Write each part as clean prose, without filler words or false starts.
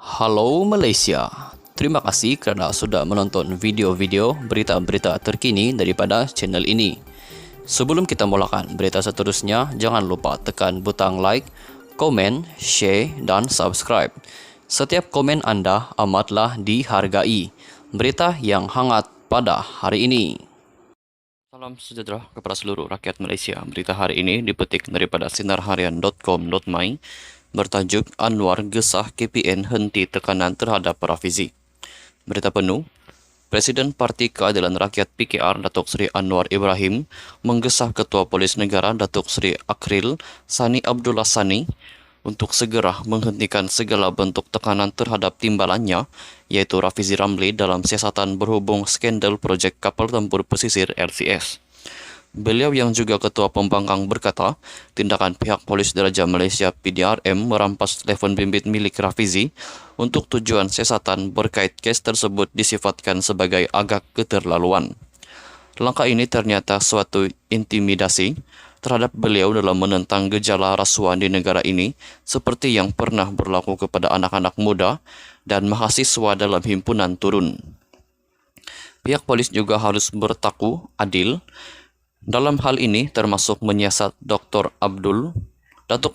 Halo Malaysia, terima kasih kerana sudah menonton video-video berita-berita terkini daripada channel ini. Sebelum kita mulakan berita seterusnya, jangan lupa tekan butang like, komen, share dan subscribe. Setiap komen anda amatlah dihargai. Berita yang hangat pada hari ini. Salam sejahtera kepada seluruh rakyat Malaysia. Berita hari ini dipetik daripada sinarharian.com.my bertajuk Anwar gesah KPN henti tekanan terhadap Rafizi. Berita penuh, Presiden Parti Keadilan Rakyat PKR Datuk Seri Anwar Ibrahim menggesah Ketua Polis Negara Datuk Seri Akril Sani Abdullah Sani untuk segera menghentikan segala bentuk tekanan terhadap timbalannya, yaitu Rafizi Ramli dalam siasatan berhubung skandal projek kapal tempur pesisir LCS. Beliau yang juga Ketua Pembangkang berkata, tindakan pihak Polis Diraja Malaysia PDRM merampas telefon bimbit milik Rafizi untuk tujuan siasatan berkait kes tersebut disifatkan sebagai agak keterlaluan. Langkah ini ternyata suatu intimidasi terhadap beliau dalam menentang gejala rasuah di negara ini seperti yang pernah berlaku kepada anak-anak muda dan mahasiswa dalam himpunan turun. Pihak polis juga harus bertaku adil dalam hal ini, termasuk menyiasat Datuk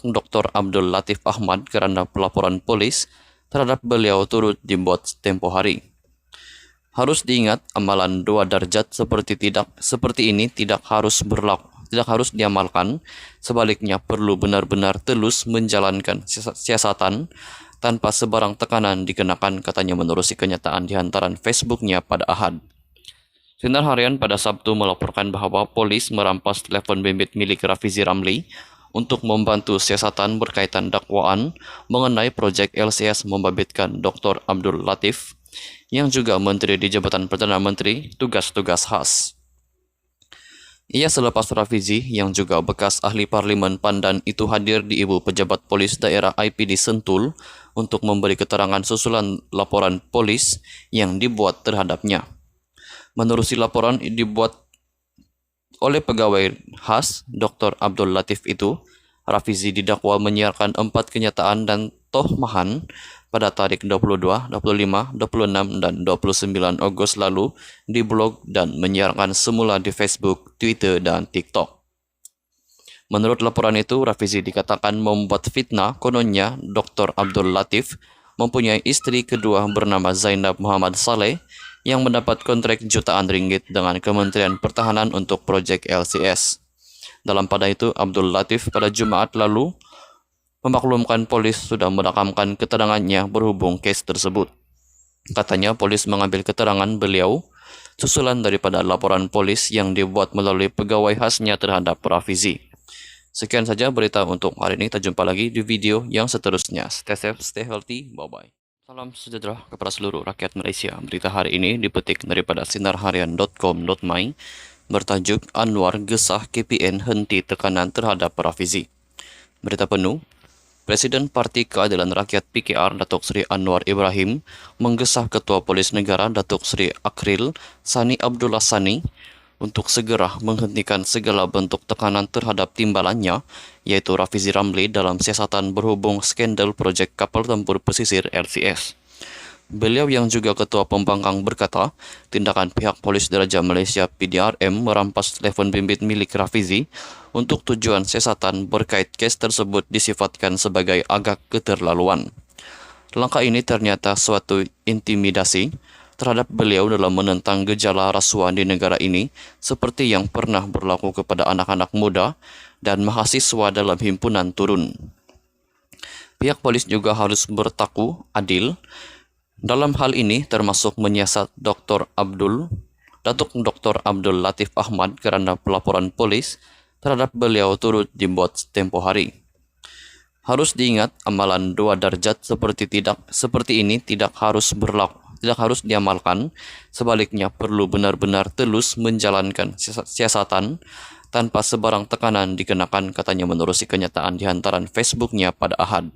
Dr. Abdul Latif Ahmad kerana pelaporan polis terhadap beliau turut dibuat tempoh hari. Harus diingat, amalan 2 darjat seperti ini tidak harus diamalkan. Sebaliknya, perlu benar-benar telus menjalankan siasatan tanpa sebarang tekanan dikenakan, katanya menerusi kenyataan di hantaran Facebooknya pada Ahad. Sinar Harian pada Sabtu melaporkan bahawa polis merampas telefon bimbit milik Rafizi Ramli untuk membantu siasatan berkaitan dakwaan mengenai projek LCS membabitkan Dr. Abdul Latif yang juga Menteri di Jabatan Perdana Menteri Tugas-Tugas Khas. Ia selepas Rafizi yang juga bekas ahli Parlimen Pandan itu hadir di Ibu Pejabat Polis Daerah IPD Sentul untuk memberi keterangan susulan laporan polis yang dibuat terhadapnya. Menerusi laporan dibuat oleh pegawai khas Dr. Abdul Latif itu, Rafizi didakwa menyiarkan 4 kenyataan dan tohmahan pada tarikh 22, 25, 26 dan 29 Ogos lalu di blog dan menyiarkan semula di Facebook, Twitter dan TikTok. Menurut laporan itu, Rafizi dikatakan membuat fitnah kononnya Dr. Abdul Latif mempunyai isteri kedua bernama Zainab Muhammad Saleh yang mendapat kontrak jutaan ringgit dengan Kementerian Pertahanan untuk projek LCS. Dalam pada itu, Abdul Latif pada Jumaat lalu memaklumkan polis sudah merakamkan keterangannya berhubung kes tersebut. Katanya polis mengambil keterangan beliau susulan daripada laporan polis yang dibuat melalui pegawai khasnya terhadap Rafizi. Sekian saja berita untuk hari ini. Kita jumpa lagi di video yang seterusnya. Stay safe, stay healthy. Bye-bye. Salam sejahtera kepada seluruh rakyat Malaysia. Berita hari ini dipetik daripada sinarharian.com.my bertajuk Anwar gesah KPN henti tekanan terhadap Rafizi. Berita penuh, Presiden Parti Keadilan Rakyat PKR Datuk Seri Anwar Ibrahim menggesah Ketua Polis Negara Datuk Seri Akril Sani Abdullah Sani untuk segera menghentikan segala bentuk tekanan terhadap timbalannya, yaitu Rafizi Ramli dalam siasatan berhubung skandal projek kapal tempur pesisir LCS. Beliau yang juga Ketua Pembangkang berkata, tindakan pihak Polis Diraja Malaysia PDRM merampas telefon bimbit milik Rafizi untuk tujuan siasatan berkait kes tersebut disifatkan sebagai agak keterlaluan. Langkah ini ternyata suatu intimidasi terhadap beliau dalam menentang gejala rasuah di negara ini seperti yang pernah berlaku kepada anak-anak muda dan mahasiswa dalam himpunan turun. Pihak polis juga harus bertaku adil dalam hal ini, termasuk menyiasat Dr. Abdul Latif Ahmad kerana pelaporan polis terhadap beliau turut dibuat tempoh hari. Harus diingat, amalan 2 darjat seperti ini tidak harus diamalkan. Sebaliknya, perlu benar-benar telus menjalankan siasatan tanpa sebarang tekanan dikenakan, katanya menerusi kenyataan di hantaran Facebooknya pada Ahad.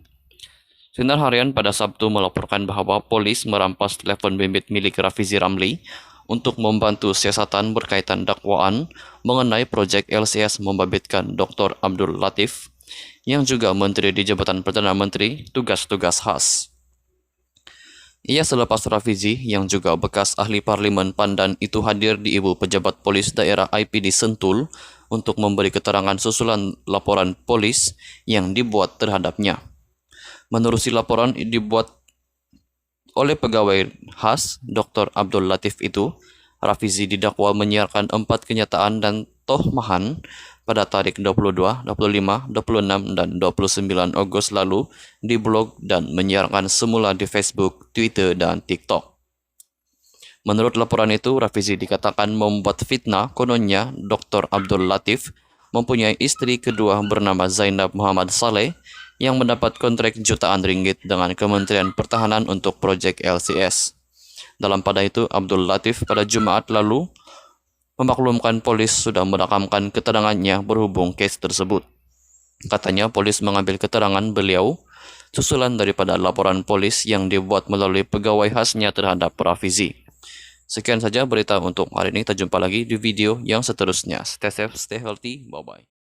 Sinar Harian pada Sabtu melaporkan bahawa polis merampas telefon bimbit milik Rafizi Ramli untuk membantu siasatan berkaitan dakwaan mengenai projek LCS membabitkan Dr. Abdul Latif yang juga Menteri di Jabatan Perdana Menteri Tugas-Tugas Khas. Ia selepas Rafizi yang juga bekas ahli parlimen Pandan itu hadir di Ibu Pejabat Polis Daerah IPD Sentul untuk memberi keterangan susulan laporan polis yang dibuat terhadapnya. Menerusi laporan dibuat oleh pegawai khas Dr. Abdul Latif itu, Rafizi didakwa menyiarkan 4 kenyataan dan tohmahan pada tarikh 22, 25, 26, dan 29 Agustus lalu di blog dan menyiarkan semula di Facebook, Twitter, dan TikTok. Menurut laporan itu, Rafizi dikatakan membuat fitnah kononnya Dr. Abdul Latif mempunyai istri kedua bernama Zainab Muhammad Saleh yang mendapat kontrak jutaan ringgit dengan Kementerian Pertahanan untuk proyek LCS. Dalam pada itu, Abdul Latif pada Jumaat lalu memaklumkan polis sudah merekamkan keterangannya berhubung kes tersebut. Katanya polis mengambil keterangan beliau susulan daripada laporan polis yang dibuat melalui pegawai khasnya terhadap Rafizi. Sekian saja berita untuk hari ini. Kita jumpa lagi di video yang seterusnya. Stay safe, stay healthy. Bye-bye.